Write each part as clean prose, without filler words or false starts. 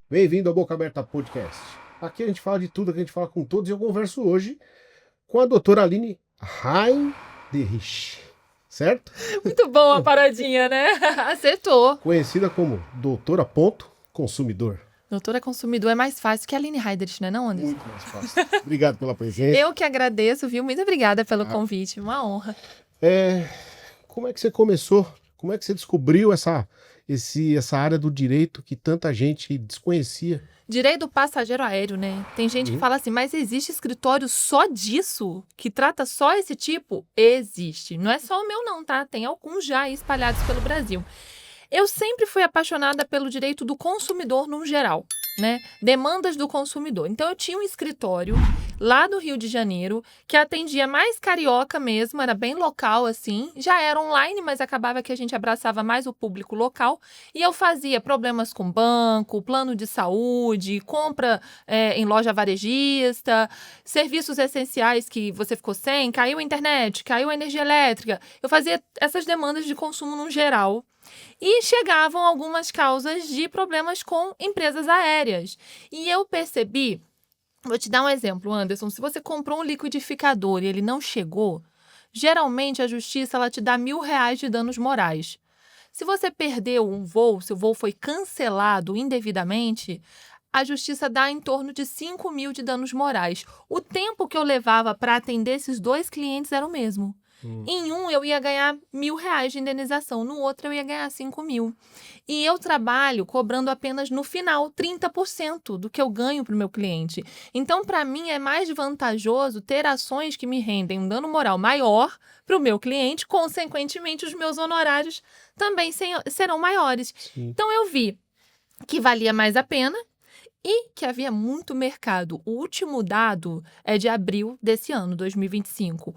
Bem-vindo ao Boca Aberta Podcast. Aqui a gente fala de tudo, que a gente fala com todos, e eu converso hoje com a doutora Aline Heinderich, certo? Muito bom a paradinha, né? Acertou. Conhecida como Doutora Consumidor. Doutora Consumidor é mais fácil que a Aline Heinderich, não é, Anderson? Muito mais fácil. Obrigado pela presença. Eu que agradeço, viu? Muito obrigada pelo convite, uma honra. Como é que você começou? Como é que você descobriu essa área do direito que tanta gente desconhecia? Direito do passageiro aéreo, né? Tem gente que fala assim, mas existe escritório só disso? Que trata só esse tipo? Existe. Não é só o meu não, tá? Tem alguns já aí espalhados pelo Brasil. Eu sempre fui apaixonada pelo direito do consumidor no geral, né? Demandas do consumidor. Então, eu tinha um escritório lá do Rio de Janeiro que atendia mais carioca mesmo, era bem local assim. Já era online, mas acabava que a gente abraçava mais o público local. E eu fazia problemas com banco, plano de saúde, compra em loja varejista, serviços essenciais que você ficou sem, caiu a internet, caiu a energia elétrica. Eu fazia essas demandas de consumo no geral. E chegavam algumas causas de problemas com empresas aéreas. E eu percebi, vou te dar um exemplo, Anderson, se você comprou um liquidificador e ele não chegou, geralmente a justiça ela te dá R$1.000 de danos morais. Se você perdeu um voo, se o voo foi cancelado indevidamente, a justiça dá em torno de 5 mil de danos morais. O tempo que eu levava para atender esses dois clientes era o mesmo. Em um, eu ia ganhar R$1.000 de indenização. No outro, eu ia ganhar 5 mil. E eu trabalho cobrando apenas no final 30% do que eu ganho para o meu cliente. Então, para mim, é mais vantajoso ter ações que me rendem um dano moral maior para o meu cliente. Consequentemente, os meus honorários também serão maiores. Sim. Então, eu vi que valia mais a pena e que havia muito mercado. O último dado é de abril desse ano, 2025.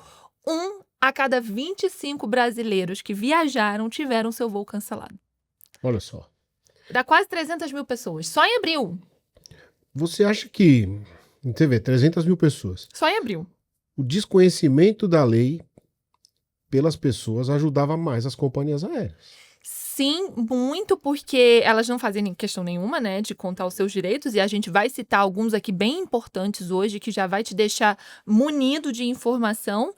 A cada 25 brasileiros que viajaram tiveram seu voo cancelado. Olha só. Dá quase 300 mil pessoas, só em abril. Você acha que, você vê, 300 mil pessoas, Só em abril. o desconhecimento da lei pelas pessoas ajudava mais as companhias aéreas? Sim, muito, porque elas não fazem questão nenhuma, né, de contar os seus direitos, e a gente vai citar alguns aqui bem importantes hoje, que já vai te deixar munido de informação.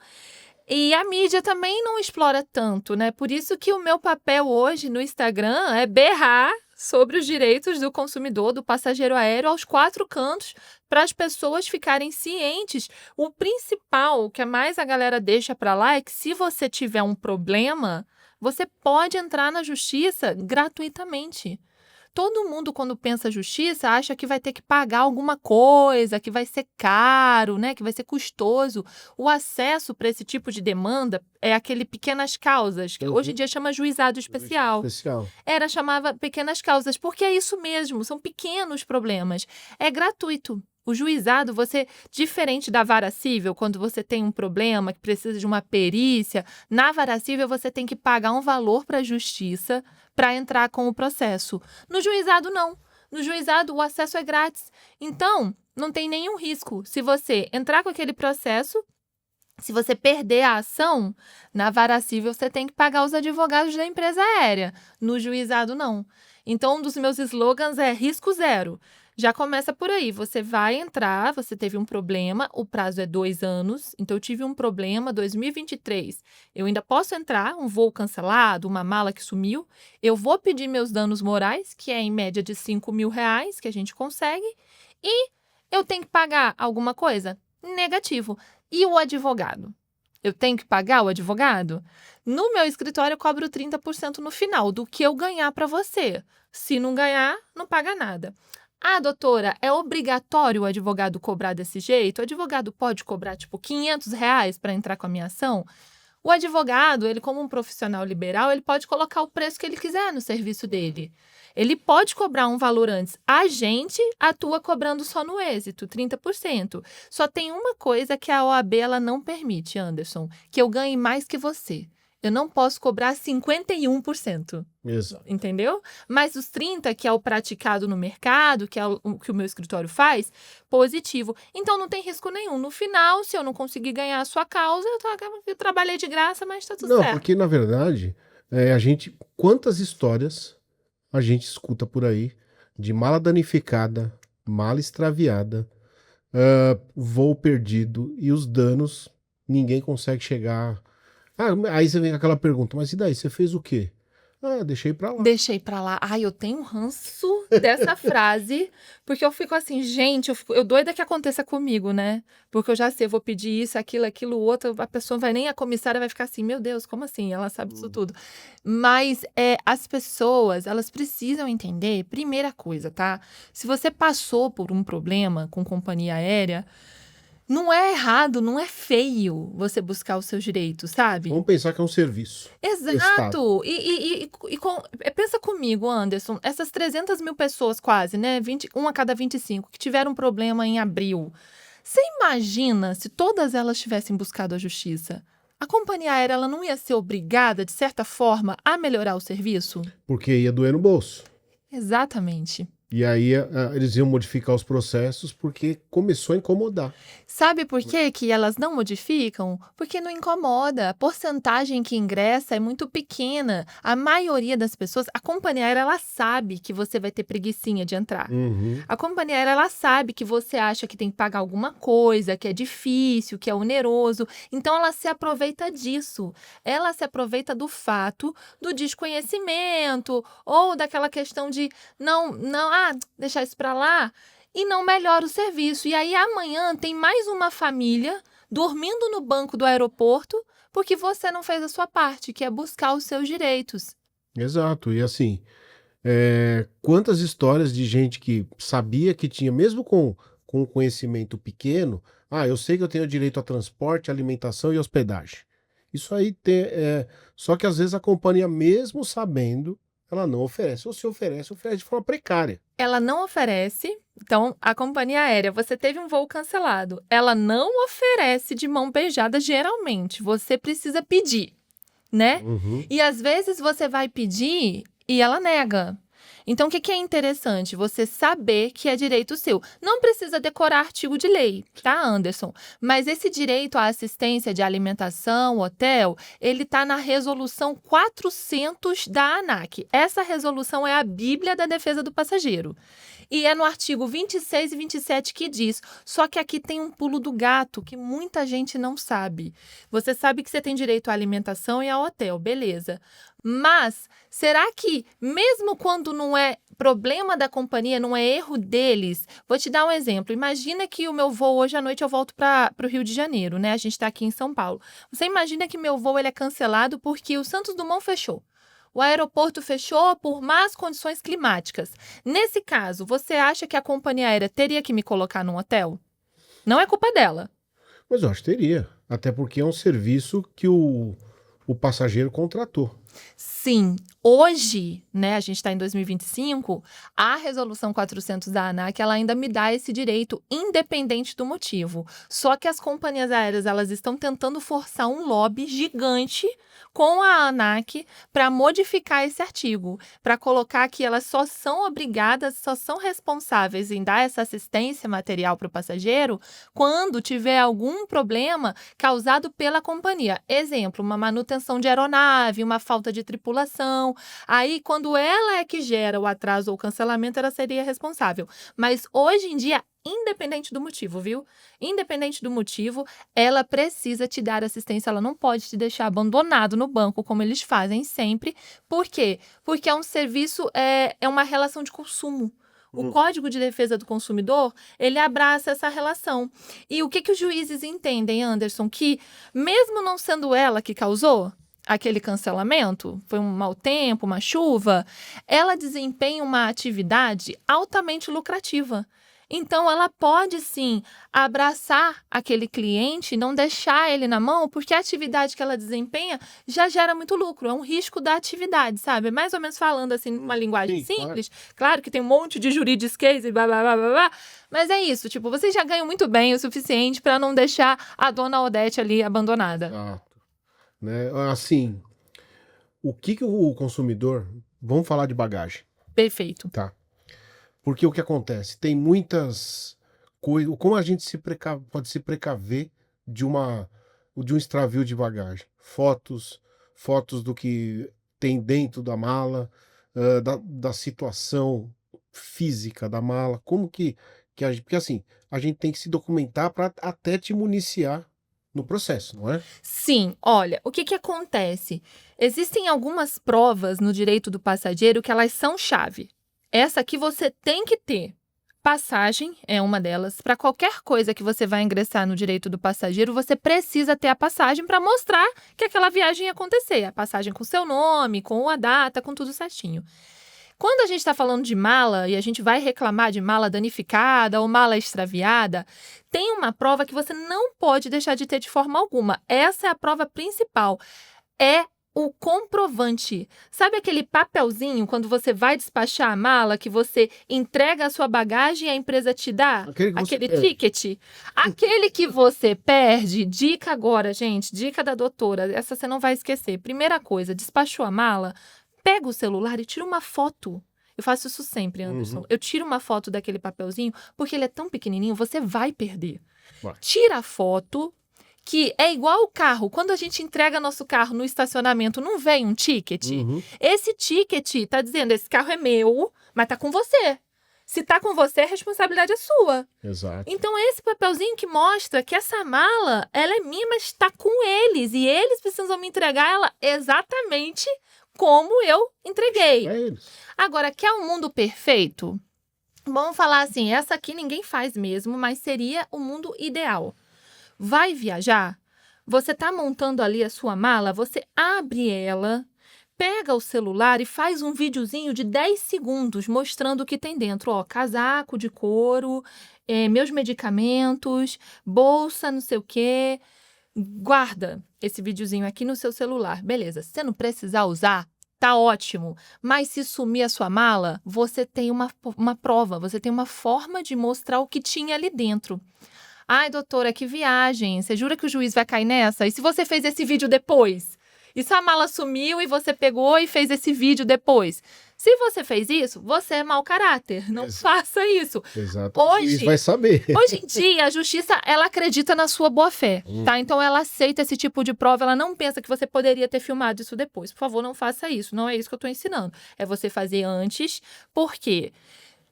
E a mídia também não explora tanto, né? Por isso que o meu papel hoje no Instagram é berrar sobre os direitos do consumidor, do passageiro aéreo, aos 4 cantos, para as pessoas ficarem cientes. O principal, o que mais a galera deixa para lá, é que se você tiver um problema, você pode entrar na justiça gratuitamente. Todo mundo, quando pensa justiça, acha que vai ter que pagar alguma coisa, que vai ser caro, né? Que vai ser custoso. O acesso para esse tipo de demanda é aquele pequenas causas, que hoje em dia chama juizado especial. Chamava pequenas causas, porque é isso mesmo, são pequenos problemas. É gratuito. O juizado, diferente da vara cível, quando você tem um problema que precisa de uma perícia, na vara cível você tem que pagar um valor para a justiça para entrar com o processo. No juizado, não. No juizado, o acesso é grátis. Então, não tem nenhum risco. Se você entrar com aquele processo, se você perder a ação, na vara cível você tem que pagar os advogados da empresa aérea. No juizado, não. Então, um dos meus slogans é risco zero. Já começa por aí, você vai entrar, você teve um problema, o prazo é 2 anos, então eu tive um problema, 2023, eu ainda posso entrar, um voo cancelado, uma mala que sumiu, eu vou pedir meus danos morais, que é em média de R$5 mil, que a gente consegue, e eu tenho que pagar alguma coisa? Negativo. E o advogado? Eu tenho que pagar o advogado? No meu escritório, eu cobro 30% no final do que eu ganhar para você. Se não ganhar, não paga nada. Ah, doutora, é obrigatório o advogado cobrar desse jeito? O advogado pode cobrar, R$500 para entrar com a minha ação? O advogado, ele como um profissional liberal, ele pode colocar o preço que ele quiser no serviço dele. Ele pode cobrar um valor antes. A gente atua cobrando só no êxito, 30%. Só tem uma coisa que a OAB ela não permite, Anderson, que eu ganhe mais que você. Eu não posso cobrar 51%. Exato. Entendeu? Mas os 30%, que é o praticado no mercado, que é o que o meu escritório faz, positivo. Então não tem risco nenhum. No final, se eu não conseguir ganhar a sua causa, eu trabalhei de graça, mas tá tudo Não, certo. porque na verdade, quantas histórias a gente escuta por aí de mala danificada, mala extraviada, voo perdido e os danos, ninguém consegue chegar. Aí você vem com aquela pergunta, mas e daí? Você fez o quê? Deixei pra lá. Deixei pra lá. Ai, eu tenho um ranço dessa frase, porque eu fico assim, gente, eu doida que aconteça comigo, né? Porque eu já sei, eu vou pedir isso, aquilo, outro, a pessoa vai nem a comissária vai ficar assim, meu Deus, como assim? Ela sabe disso tudo. Mas as pessoas, elas precisam entender, primeira coisa, tá? Se você passou por um problema com companhia aérea, não é errado, não é feio você buscar os seus direitos, sabe? Vamos pensar que é um serviço. Estado. Exato. Pensa comigo, Anderson, essas 300 mil pessoas quase, né? 1 a cada 25 que tiveram problema em abril. Você imagina se todas elas tivessem buscado a justiça? A companhia aérea ela não ia ser obrigada, de certa forma, a melhorar o serviço? Porque ia doer no bolso. Exatamente. E aí eles iam modificar os processos porque começou a incomodar. Sabe por que elas não modificam? Porque não incomoda. A porcentagem que ingressa é muito pequena. A maioria das pessoas, a companhia aérea, ela sabe que você vai ter preguicinha de entrar. Uhum. A companhia aérea, ela sabe que você acha que tem que pagar alguma coisa, que é difícil, que é oneroso. Então, ela se aproveita disso. Ela se aproveita do fato do desconhecimento ou daquela questão de deixar isso para lá e não melhora o serviço. E aí, amanhã, tem mais uma família dormindo no banco do aeroporto porque você não fez a sua parte, que é buscar os seus direitos. Exato. E assim, quantas histórias de gente que sabia que tinha, mesmo com conhecimento pequeno, eu sei que eu tenho direito a transporte, alimentação e hospedagem. Isso aí só que às vezes a companhia, mesmo sabendo, ela não oferece. Ou se oferece de forma precária. Ela não oferece. Então, a companhia aérea, você teve um voo cancelado. Ela não oferece de mão beijada, geralmente. Você precisa pedir, né? Uhum. E às vezes você vai pedir e ela nega. Então, o que é interessante? Você saber que é direito seu. Não precisa decorar artigo de lei, tá, Anderson? Mas esse direito à assistência de alimentação, hotel, ele está na resolução 400 da ANAC. Essa resolução é a Bíblia da defesa do passageiro. E é no artigo 26 e 27 que diz. Só que aqui tem um pulo do gato que muita gente não sabe. Você sabe que você tem direito à alimentação e ao hotel, beleza. Mas será que, mesmo quando não é problema da companhia, não é erro deles? Vou te dar um exemplo. Imagina que o meu voo hoje à noite eu volto para o Rio de Janeiro, né? A gente está aqui em São Paulo. Você imagina que meu voo ele é cancelado porque o Santos Dumont fechou. O aeroporto fechou por más condições climáticas. Nesse caso, você acha que a companhia aérea teria que me colocar num hotel? Não é culpa dela. Mas eu acho que teria. Até porque é um serviço que o passageiro contratou. Sim, hoje, né, a gente está em 2025, a resolução 400 da ANAC, ela ainda me dá esse direito, independente do motivo. Só que as companhias aéreas, elas estão tentando forçar um lobby gigante com a ANAC para modificar esse artigo, para colocar que elas só são obrigadas, só são responsáveis em dar essa assistência material para o passageiro quando tiver algum problema causado pela companhia. Exemplo, uma manutenção de aeronave, uma falta de tripulação. Aí, quando ela é que gera o atraso ou o cancelamento, ela seria responsável. Mas hoje em dia, independente do motivo, viu? Independente do motivo, ela precisa te dar assistência, ela não pode te deixar abandonado no banco, como eles fazem sempre. Por quê? Porque é um serviço, é uma relação de consumo. O Código de Defesa do Consumidor, ele abraça essa relação. E o que os juízes entendem, Anderson? Que mesmo não sendo ela que causou aquele cancelamento, foi um mau tempo, uma chuva, ela desempenha uma atividade altamente lucrativa. Então, ela pode, sim, abraçar aquele cliente e não deixar ele na mão, porque a atividade que ela desempenha já gera muito lucro. É um risco da atividade, sabe? Mais ou menos falando assim, numa linguagem simples. Claro que tem um monte de juridiquês e blá, blá, blá, blá, blá. Mas é isso, tipo, vocês já ganham muito bem o suficiente para não deixar a dona Odete ali abandonada. Né? Assim, O que o consumidor... Vamos falar de bagagem, Perfeito. tá? Porque o que acontece? Tem muitas coisas... Como a gente pode se precaver de de um extravio de bagagem? Fotos do que tem dentro da mala, da situação física da mala. Como que a gente... Porque assim, a gente tem que se documentar para até te municiar no processo, não é? Sim, olha, o que que acontece? Existem algumas provas no direito do passageiro que elas são chave. Essa aqui você tem que ter. Passagem é uma delas. Para qualquer coisa que você vai ingressar no direito do passageiro, você precisa ter a passagem para mostrar que aquela viagem ia acontecer. A passagem com seu nome, com a data, com tudo certinho. Quando a gente está falando de mala e a gente vai reclamar de mala danificada ou mala extraviada, tem uma prova que você não pode deixar de ter de forma alguma. Essa é a prova principal. É o comprovante. Sabe aquele papelzinho quando você vai despachar a mala, que você entrega a sua bagagem e a empresa te dá? Aquele que você Aquele perde. ticket? Aquele que você perde, dica agora, gente, dica da doutora, essa você não vai esquecer. Primeira coisa, despachou a mala, pega o celular e tira uma foto. Eu faço isso sempre, Anderson. Uhum. Eu tiro uma foto daquele papelzinho, porque ele é tão pequenininho, você vai perder. Vai. Tira a foto, que é igual o carro. Quando a gente entrega nosso carro no estacionamento, não vem um ticket? Uhum. Esse ticket tá dizendo, esse carro é meu, mas tá com você. Se tá com você, a responsabilidade é sua. Exato. Então, esse papelzinho que mostra que essa mala, ela é minha, mas está com eles. E eles precisam me entregar ela exatamente como eu entreguei. É eles. Agora, quer um mundo perfeito? Vamos falar assim, essa aqui ninguém faz mesmo, mas seria o mundo ideal. Vai viajar? Você está montando ali a sua mala, você abre ela, pega o celular e faz um videozinho de 10 segundos mostrando o que tem dentro. Ó, casaco de couro, meus medicamentos, bolsa, não sei o quê. Guarda esse videozinho aqui no seu celular. Beleza, se você não precisar usar, tá ótimo. Mas se sumir a sua mala, você tem uma prova, você tem uma forma de mostrar o que tinha ali dentro. Ai, doutora, que viagem. Você jura que o juiz vai cair nessa? E se você fez esse vídeo depois? E se a mala sumiu e você pegou e fez esse vídeo depois? Se você fez isso, você é mau caráter. Não faça isso. Exato. Hoje- O juiz vai saber. Hoje em dia, a justiça, ela acredita na sua boa-fé, tá? Então, ela aceita esse tipo de prova, ela não pensa que você poderia ter filmado isso depois. Por favor, não faça isso. Não é isso que eu tô ensinando. É você fazer antes, porque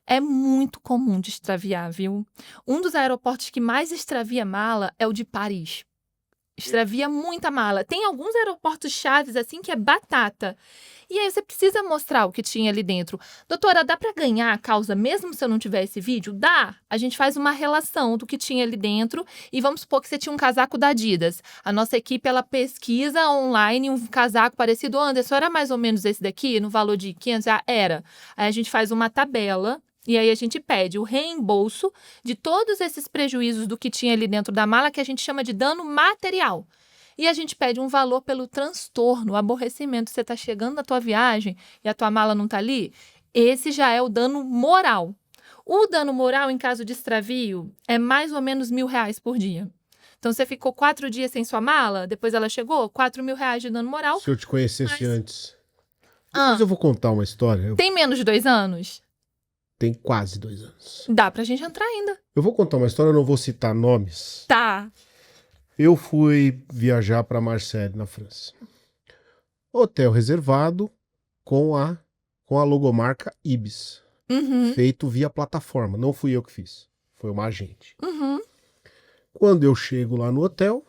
é muito comum de extraviar, viu? Um dos aeroportos que mais extravia mala é o de Paris. Extravia muita mala. Tem alguns aeroportos chaves, assim, que é batata. E aí você precisa mostrar o que tinha ali dentro. Doutora, dá para ganhar a causa mesmo se eu não tiver esse vídeo? Dá. A gente faz uma relação do que tinha ali dentro e vamos supor que você tinha um casaco da Adidas. A nossa equipe, ela pesquisa online um casaco parecido. Anderson, era mais ou menos esse daqui, no valor de 500? Ah, era. Aí a gente faz uma tabela e aí a gente pede o reembolso de todos esses prejuízos do que tinha ali dentro da mala, que a gente chama de dano material. E a gente pede um valor pelo transtorno, o aborrecimento. Você está chegando na tua viagem e a tua mala não está ali? Esse já é o dano moral. O dano moral, em caso de extravio, é mais ou menos R$1.000 por dia. Então, você ficou 4 dias sem sua mala, depois ela chegou, R$4.000 de dano moral. Se eu te conhecesse Mas- antes. Depois eu vou contar uma história. Tem menos de 2 anos? Tem quase 2 anos. Dá pra gente entrar ainda. Eu vou contar uma história, eu não vou citar nomes. Tá. Eu fui viajar para Marseille, na França. Hotel reservado com a logomarca Ibis. Uhum, Feito via plataforma. Não fui eu que fiz. Foi uma agente. uhum. Quando eu chego lá no hotel,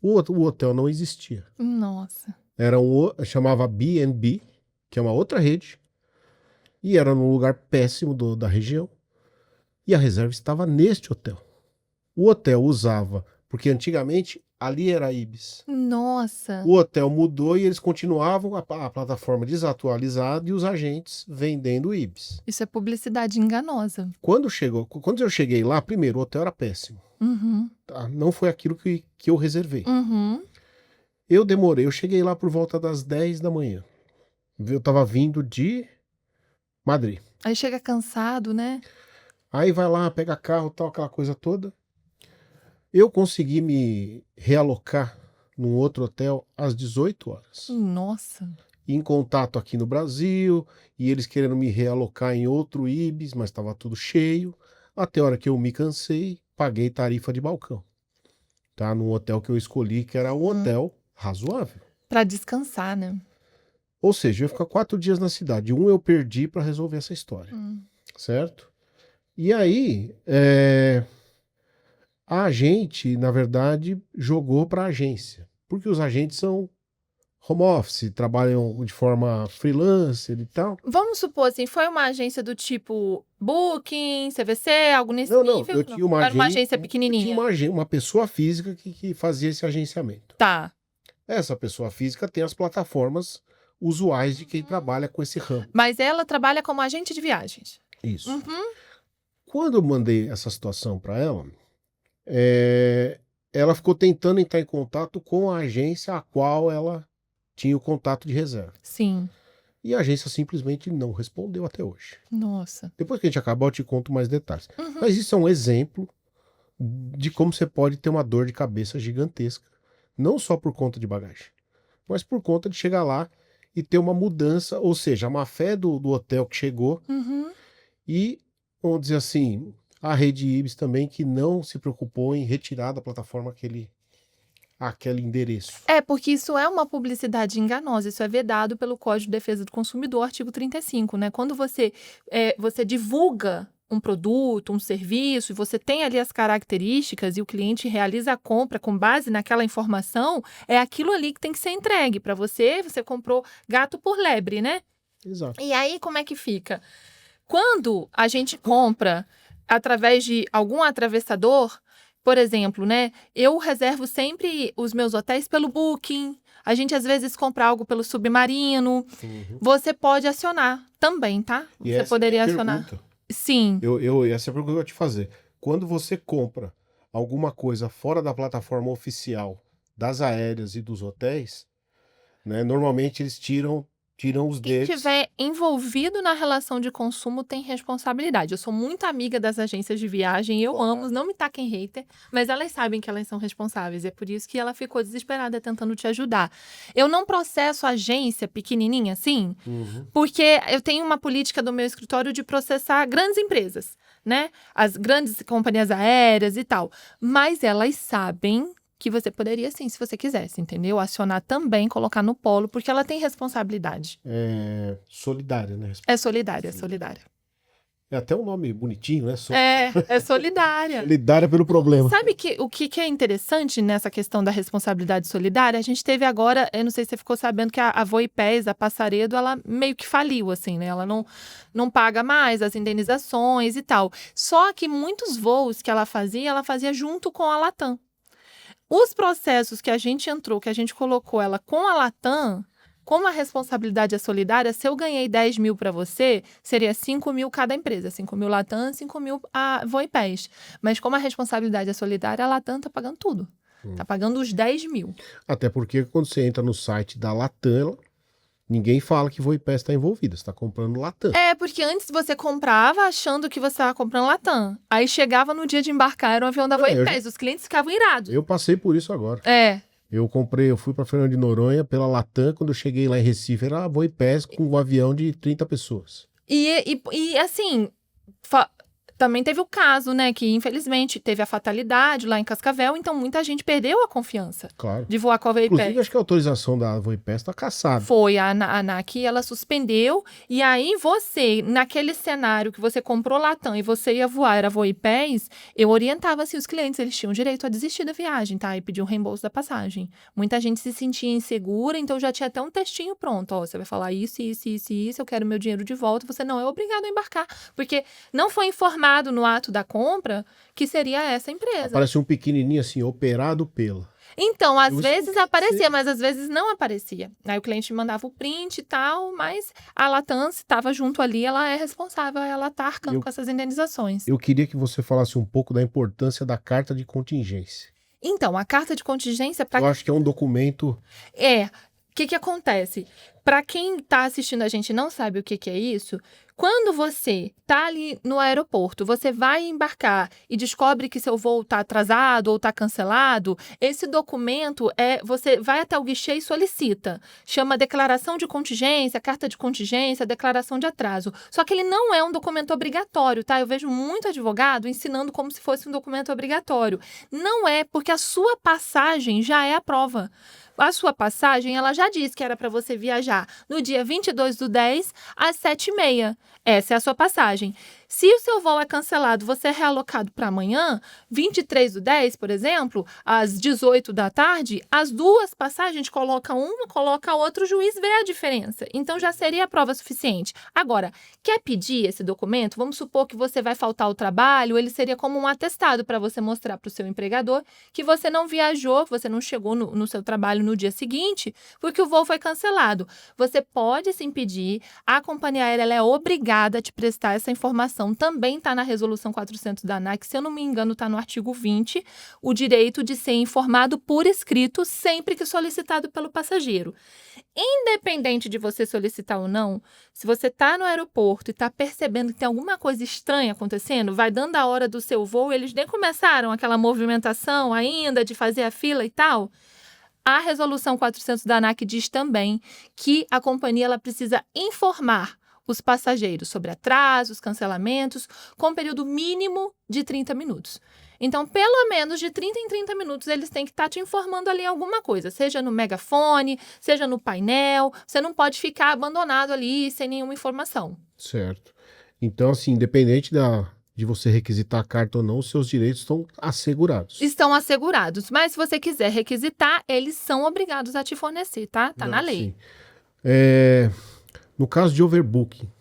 o hotel não existia. Nossa. Chamava B&B, que é uma outra rede. E era num lugar péssimo da região. E a reserva estava neste hotel. O hotel usava, porque antigamente ali era Ibis. Nossa. O hotel mudou e eles continuavam a plataforma desatualizada e os agentes vendendo Ibis. Isso é publicidade enganosa. Quando eu cheguei lá, primeiro, o hotel era péssimo. Uhum, Tá? Não foi aquilo que eu reservei. uhum. Eu cheguei lá por volta das 10 da manhã. Eu tava vindo de Madrid. Aí chega cansado, né? Aí vai lá, pega carro, tal, aquela coisa toda. Eu consegui me realocar num outro hotel às 18 horas. Nossa. em contato aqui no Brasil, e eles querendo me realocar em outro Ibis, mas estava tudo cheio. Até a hora que eu me cansei, paguei tarifa de balcão, tá? Num hotel que eu escolhi, que era um hotel razoável. Pra descansar, né? Ou seja, eu ia ficar 4 dias na cidade. Um eu perdi para resolver essa história, certo? E aí, a agente, na verdade, jogou para a agência, porque os agentes são home office, trabalham de forma freelancer e tal. Vamos supor assim, foi uma agência do tipo Booking, CVC, algo nesse Não, não, nível? eu tinha uma Era uma agência, agência pequenininha? tinha uma pessoa física que fazia esse agenciamento. Tá. Essa pessoa física tem as plataformas usuais de quem trabalha com esse ramo. Mas ela trabalha como agente de viagens. Isso. Uhum. Quando eu mandei essa situação para ela, ela ficou tentando entrar em contato com a agência a qual ela tinha o contato de reserva. Sim. E a agência simplesmente não respondeu até hoje. Nossa. Depois que a gente acabar, eu te conto mais detalhes. Uhum. Mas isso é um exemplo de como você pode ter uma dor de cabeça gigantesca. Não só por conta de bagagem, mas por conta de chegar lá e ter uma mudança, ou seja, a má fé do hotel que chegou Uhum. e, vamos dizer assim, a rede Ibis também que não se preocupou em retirar da plataforma aquele endereço. É, porque isso é uma publicidade enganosa, isso é vedado pelo Código de Defesa do Consumidor, artigo 35, né? Quando você divulga um produto, um serviço, e você tem ali as características e o cliente realiza a compra com base naquela informação, é aquilo ali que tem que ser entregue para você. Você comprou gato por lebre, né? Exato. E aí, como é que fica? Quando a gente compra através de algum atravessador, por exemplo, né? Eu reservo sempre os meus hotéis pelo Booking. A gente, às vezes, compra algo pelo Submarino. Uhum. Você pode acionar também, tá? E Você essa poderia é a acionar. pergunta. Sim. Essa é a pergunta que eu vou te fazer. Quando você compra alguma coisa fora da plataforma oficial das aéreas e dos hotéis, né, normalmente eles tiram os Quem deles. estiver envolvido na relação de consumo tem responsabilidade. Eu sou muito amiga das agências de viagem, eu amo, não me taquem hater, mas elas sabem que elas são responsáveis. É por isso que ela ficou desesperada tentando te ajudar. Eu não processo agência pequenininha assim, porque eu tenho uma política do meu escritório de processar grandes empresas, né? As grandes companhias aéreas e tal. Mas elas sabem que você poderia sim, se você quisesse, entendeu? Acionar também, colocar no polo, porque ela tem responsabilidade. É solidária, né? É solidária, é solidária. É até um nome bonitinho, né? É solidária. Solidária pelo problema. Sabe o que é interessante nessa questão da responsabilidade solidária? A gente teve agora, eu não sei se você ficou sabendo que a Voipés, a Passaredo, ela meio que faliu, assim, né? Ela não paga mais as indenizações e tal. Só que muitos voos que ela fazia junto com a Latam. Os processos que a gente entrou, que a gente colocou ela com a Latam, como a responsabilidade é solidária, se eu ganhei 10 mil para você, seria 5 mil cada empresa. 5 mil Latam, 5 mil a Voipés. Mas como a responsabilidade é solidária, a Latam tá pagando tudo. Tá pagando os 10 mil. Até porque quando você entra no site da Latam, ninguém fala que Voipés está envolvida, você está comprando Latam. É, porque antes você comprava achando que você estava comprando Latam. Aí chegava no dia de embarcar, era um avião da Voipés. Os clientes ficavam irados. Eu passei por isso agora. É. Eu fui para Fernando de Noronha pela Latam, quando eu cheguei lá em Recife, era a Voipés com um avião de 30 pessoas. E assim, também teve o caso, né, que infelizmente teve a fatalidade lá em Cascavel, então muita gente perdeu a confiança Claro. de voar com a Voipés. Inclusive, acho que a autorização da Voipés está cassada. Foi, a ANAC, ela suspendeu, e aí você, naquele cenário que você comprou Latam e você ia voar, era Voipés, eu orientava, assim, os clientes, eles tinham direito a desistir da viagem, tá? E pedir um reembolso da passagem. Muita gente se sentia insegura, então já tinha até um textinho pronto, ó, você vai falar isso, eu quero meu dinheiro de volta, você não é obrigado a embarcar, porque não foi informado no ato da compra que seria essa empresa. Parece um pequenininho assim, operado pela. Então, às vezes aparecia, mas às vezes não aparecia. Aí o cliente mandava o print e tal, mas a Latam estava junto ali, ela é responsável, ela tá arcando com essas indenizações. Eu queria que você falasse um pouco da importância da carta de contingência. Então, a carta de contingência... Eu acho que é um documento... que acontece? Para quem está assistindo a gente e não sabe o que é isso, quando você está ali no aeroporto, você vai embarcar e descobre que seu voo está atrasado ou está cancelado, esse documento você vai até o guichê e solicita. Chama declaração de contingência, carta de contingência, declaração de atraso. Só que ele não é um documento obrigatório, tá? Eu vejo muito advogado ensinando como se fosse um documento obrigatório. Não é, porque a sua passagem já é a prova. A sua passagem, ela já disse que era para você viajar no dia 22/10 às 7h30. Essa é a sua passagem. Se o seu voo é cancelado, você é realocado para amanhã, 23/10, por exemplo, às 18 da tarde, as duas passagens, coloca uma, coloca a outra, o juiz vê a diferença. Então, já seria a prova suficiente. Agora, quer pedir esse documento? Vamos supor que você vai faltar ao trabalho, ele seria como um atestado para você mostrar para o seu empregador que você não viajou, você não chegou no seu trabalho no dia seguinte, porque o voo foi cancelado. Você pode sim pedir, a companhia aérea ela é obrigada a te prestar essa informação. Também está na Resolução 400 da ANAC, se eu não me engano, está no artigo 20, o direito de ser informado por escrito sempre que solicitado pelo passageiro. Independente de você solicitar ou não, se você está no aeroporto e está percebendo que tem alguma coisa estranha acontecendo, vai dando a hora do seu voo, eles nem começaram aquela movimentação ainda de fazer a fila e tal. A Resolução 400 da ANAC diz também que a companhia ela precisa informar os passageiros sobre atrasos, cancelamentos, com um período mínimo de 30 minutos. Então, pelo menos de 30 em 30 minutos, eles têm que estar te informando ali alguma coisa, seja no megafone, seja no painel. Você não pode ficar abandonado ali sem nenhuma informação. Certo. Então, assim, independente de você requisitar a carta ou não, os seus direitos estão assegurados. Estão assegurados, mas se você quiser requisitar, eles são obrigados a te fornecer, tá? Tá na lei. No caso de overbooking,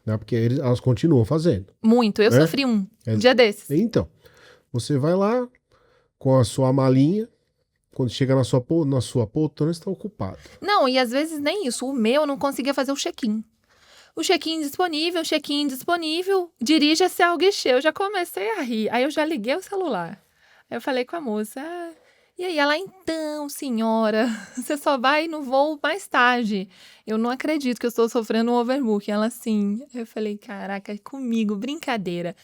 né, porque elas continuam fazendo. Muito. Eu sofri um dia desses. Então, você vai lá com a sua malinha, quando chega na sua poltrona, está ocupado. Não, e às vezes nem isso. O meu eu não conseguia fazer o check-in. O check-in disponível, dirija-se ao guichê. Eu já comecei a rir. Aí eu já liguei o celular. Aí eu falei com a moça, e aí ela, então, senhora, você só vai no voo mais tarde. Eu não acredito que eu estou sofrendo um overbooking. Ela, sim. Eu falei, caraca, é comigo, brincadeira.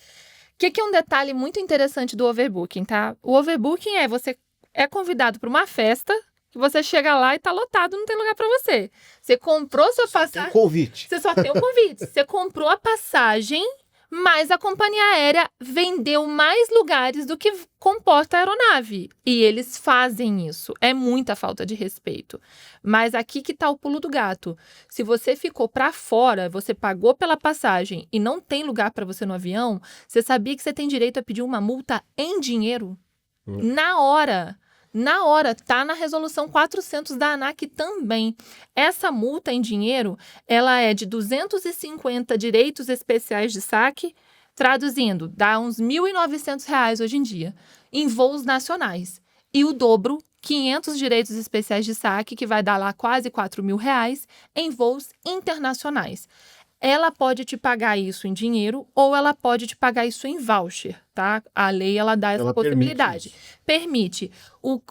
O que é um detalhe muito interessante do overbooking, tá? O overbooking você é convidado para uma festa, que você chega lá e tá lotado, não tem lugar para você. Você comprou sua passagem... Tem um convite. Você só tem um convite. Você comprou a passagem, mas a companhia aérea vendeu mais lugares do que comporta a aeronave. E eles fazem isso. É muita falta de respeito. Mas aqui que tá o pulo do gato. Se você ficou para fora, você pagou pela passagem e não tem lugar para você no avião, você sabia que você tem direito a pedir uma multa em dinheiro? Na hora. Na hora, tá na Resolução 400 da ANAC também. Essa multa em dinheiro, ela é de 250 direitos especiais de saque, traduzindo, dá uns R$ 1.900 hoje em dia, em voos nacionais. E o dobro, 500 direitos especiais de saque, que vai dar lá quase R$ 4.000, em voos internacionais. Ela pode te pagar isso em dinheiro ou ela pode te pagar isso em voucher, tá? A lei, ela dá essa possibilidade. Permite.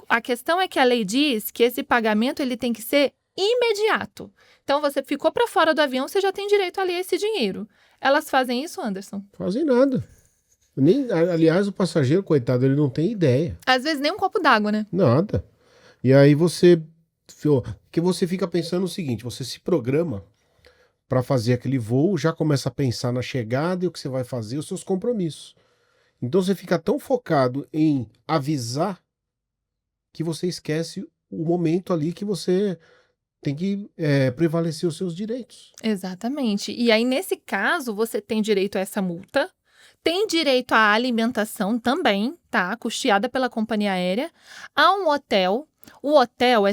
A questão é que a lei diz que esse pagamento ele tem que ser imediato. Então, você ficou para fora do avião, você já tem direito ali a esse dinheiro. Elas fazem isso, Anderson? Fazem nada. Aliás, o passageiro, coitado, ele não tem ideia. Às vezes nem um copo d'água, né? Nada. E aí você fica pensando o seguinte, você se programa para fazer aquele voo, já começa a pensar na chegada e o que você vai fazer, os seus compromissos. Então você fica tão focado em avisar que você esquece o momento ali que você tem que prevalecer os seus direitos. Exatamente. E aí, nesse caso, você tem direito a essa multa, tem direito à alimentação também, tá? Custeada pela companhia aérea, a um hotel. O hotel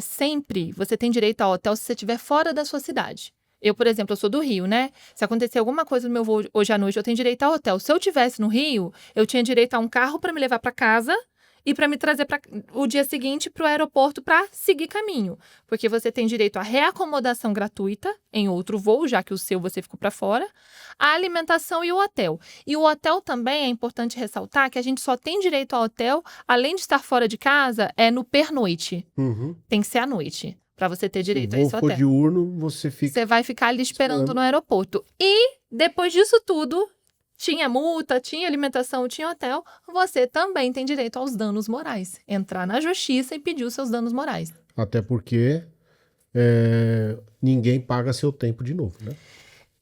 você tem direito ao hotel se você estiver fora da sua cidade. Eu, por exemplo, eu sou do Rio, né? Se acontecer alguma coisa no meu voo hoje à noite, eu tenho direito ao hotel. Se eu estivesse no Rio, eu tinha direito a um carro para me levar para casa e para me trazer o dia seguinte para o aeroporto para seguir caminho. Porque você tem direito à reacomodação gratuita em outro voo, já que o seu você ficou para fora, a alimentação e o hotel. E o hotel também é importante ressaltar que a gente só tem direito ao hotel, além de estar fora de casa, no pernoite. Uhum. Tem que ser à noite. para você ter Se o direito a voo esse for hotel. diurno, você fica Você vai ficar ali esperando esperando. no aeroporto. E depois disso tudo, tinha multa, tinha alimentação, tinha hotel, você também tem direito aos danos morais. Entrar na justiça e pedir os seus danos morais. Até porque ninguém paga seu tempo de novo, né?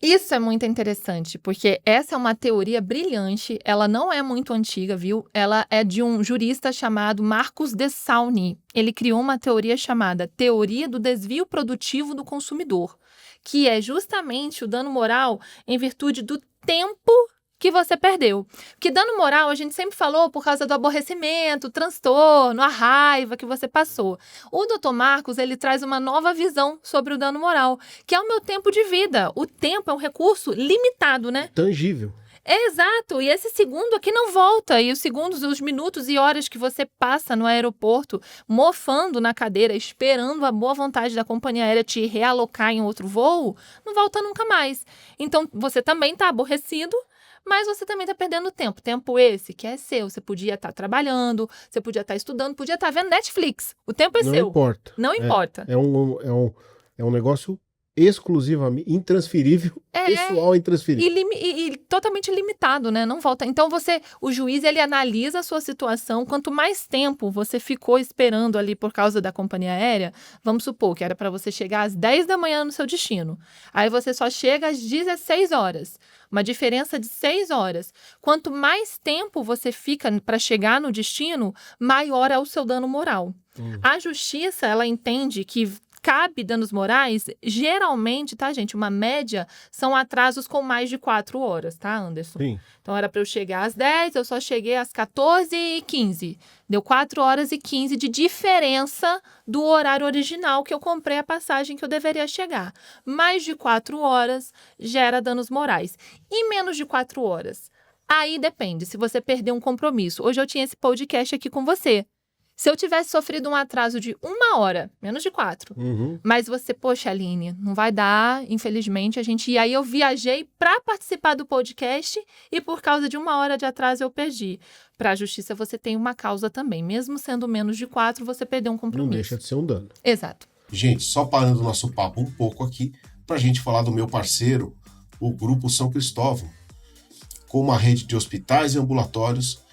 Isso é muito interessante, porque essa é uma teoria brilhante, ela não é muito antiga, viu? Ela é de um jurista chamado Marcus de Saulnies. Ele criou uma teoria chamada Teoria do Desvio Produtivo do Consumidor, que é justamente o dano moral em virtude do tempo que você perdeu. Porque dano moral a gente sempre falou por causa do aborrecimento, o transtorno, a raiva que você passou. O Dr. Marcos, ele traz uma nova visão sobre o dano moral, que é o meu tempo de vida. O tempo é um recurso limitado, né? Tangível. É exato, e esse segundo aqui não volta, e os segundos, os minutos e horas que você passa no aeroporto, mofando na cadeira, esperando a boa vontade da companhia aérea te realocar em outro voo, não volta nunca mais. Então, você também está aborrecido, mas você também está perdendo tempo. Tempo esse que é seu. Você podia estar trabalhando, você podia estar estudando, podia estar vendo Netflix. O tempo é Não seu. importa. Não importa. É um negócio exclusivamente intransferível, pessoal intransferível. E totalmente limitado, né? Não volta. Então, o juiz, ele analisa a sua situação. Quanto mais tempo você ficou esperando ali por causa da companhia aérea, vamos supor que era para você chegar às 10 da manhã no seu destino. Aí você só chega às 16 horas. Uma diferença de 6 horas. Quanto mais tempo você fica para chegar no destino, maior é o seu dano moral. A justiça, ela entende que cabe danos morais, geralmente, tá, gente? Uma média são atrasos com mais de 4 horas, tá, Anderson? Sim. Então, era para eu chegar às 10, eu só cheguei às 14h15. Deu 4 horas e 15 de diferença do horário original que eu comprei a passagem que eu deveria chegar. Mais de 4 horas gera danos morais. E menos de 4 horas? Aí depende, se você perder um compromisso. Hoje eu tinha esse podcast aqui com você. Se eu tivesse sofrido um atraso de 1 hora, menos de 4, mas você, poxa, Aline, não vai dar, infelizmente, E aí eu viajei para participar do podcast e por causa de 1 hora de atraso eu perdi. Para a justiça você tem uma causa também. Mesmo sendo menos de 4, você perdeu um compromisso. Não deixa de ser um dano. Exato. Gente, só parando o nosso papo um pouco aqui, para a gente falar do meu parceiro, o Grupo São Cristóvão, com uma rede de hospitais e ambulatórios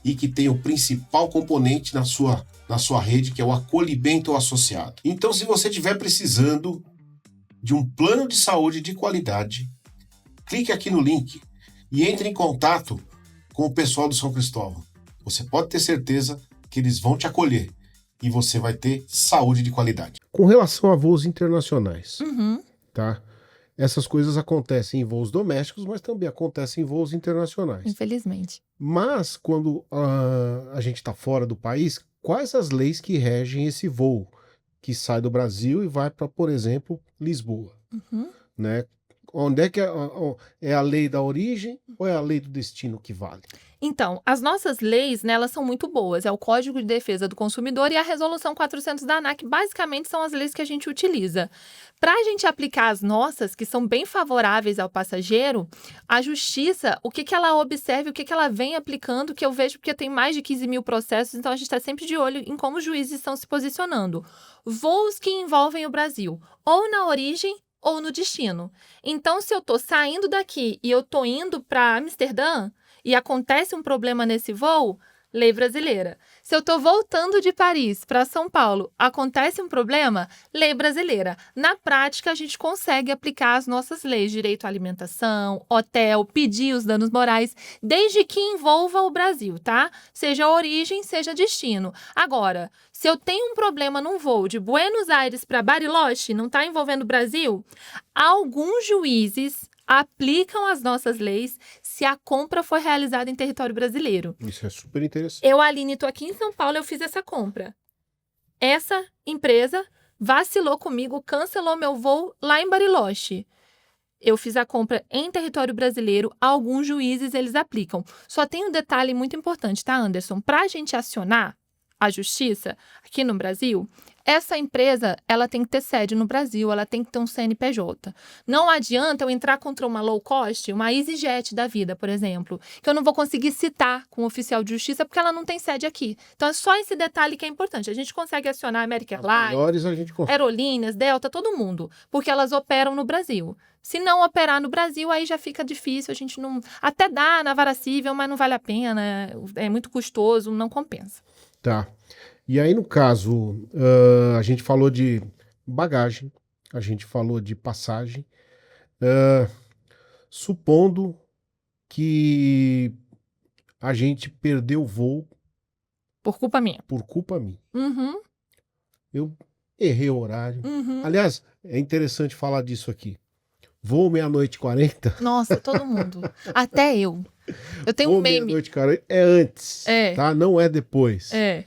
e que tem o principal componente na sua rede, que é o acolhimento associado. Então, se você estiver precisando de um plano de saúde de qualidade, clique aqui no link e entre em contato com o pessoal do São Cristóvão. Você pode ter certeza que eles vão te acolher e você vai ter saúde de qualidade. Com relação a voos internacionais, Uhum. tá? Essas coisas acontecem em voos domésticos, mas também acontecem em voos internacionais. Infelizmente. Mas, quando a gente está fora do país, quais as leis que regem esse voo que sai do Brasil e vai para, por exemplo, Lisboa? Uhum. Né? Onde é que é a lei da origem ou é a lei do destino que vale? Então, as nossas leis, né, elas são muito boas. É o Código de Defesa do Consumidor e a Resolução 400 da ANAC. Basicamente, são as leis que a gente utiliza. Para a gente aplicar as nossas, que são bem favoráveis ao passageiro, a Justiça, o que ela observa, o que ela vem aplicando, que eu vejo porque tem mais de 15 mil processos, então a gente está sempre de olho em como os juízes estão se posicionando. Voos que envolvem o Brasil, ou na origem, ou no destino. Então, se eu estou saindo daqui e eu estou indo para Amsterdã e acontece um problema nesse voo, lei brasileira. Se eu estou voltando de Paris para São Paulo, acontece um problema, lei brasileira. Na prática, a gente consegue aplicar as nossas leis, direito à alimentação, hotel, pedir os danos morais, desde que envolva o Brasil, tá? Seja origem, seja destino. Agora, se eu tenho um problema num voo de Buenos Aires para Bariloche, não está envolvendo o Brasil, alguns juízes aplicam as nossas leis se a compra foi realizada em território brasileiro. Isso é super interessante. Eu, Aline, estou aqui em São Paulo, eu fiz essa compra. Essa empresa vacilou comigo, cancelou meu voo lá em Bariloche. Eu fiz a compra em território brasileiro, alguns juízes eles aplicam. Só tem um detalhe muito importante, tá, Anderson? Para a gente acionar à justiça aqui no Brasil, essa empresa, ela tem que ter sede no Brasil, ela tem que ter um CNPJ. Não adianta eu entrar contra uma low cost, uma EasyJet da vida, por exemplo, que eu não vou conseguir citar com o oficial de justiça porque ela não tem sede aqui. Então, é só esse detalhe que é importante. A gente consegue acionar a American As Airlines, maiores a gente consegue. Aerolíneas, Delta, todo mundo, porque elas operam no Brasil. Se não operar no Brasil, aí já fica difícil, a gente não... Até dá na vara civil, mas não vale a pena, é muito custoso, não compensa. Tá. E aí, no caso, a gente falou de bagagem, a gente falou de passagem. Supondo que a gente perdeu o voo Por culpa minha. por culpa minha. Uhum, Eu errei o horário. uhum. Aliás, é interessante falar disso aqui. Voo 00:40. Nossa, todo mundo. Até eu. Eu tenho um Voo meme. 00:40 é antes, É. tá? Não é depois, É.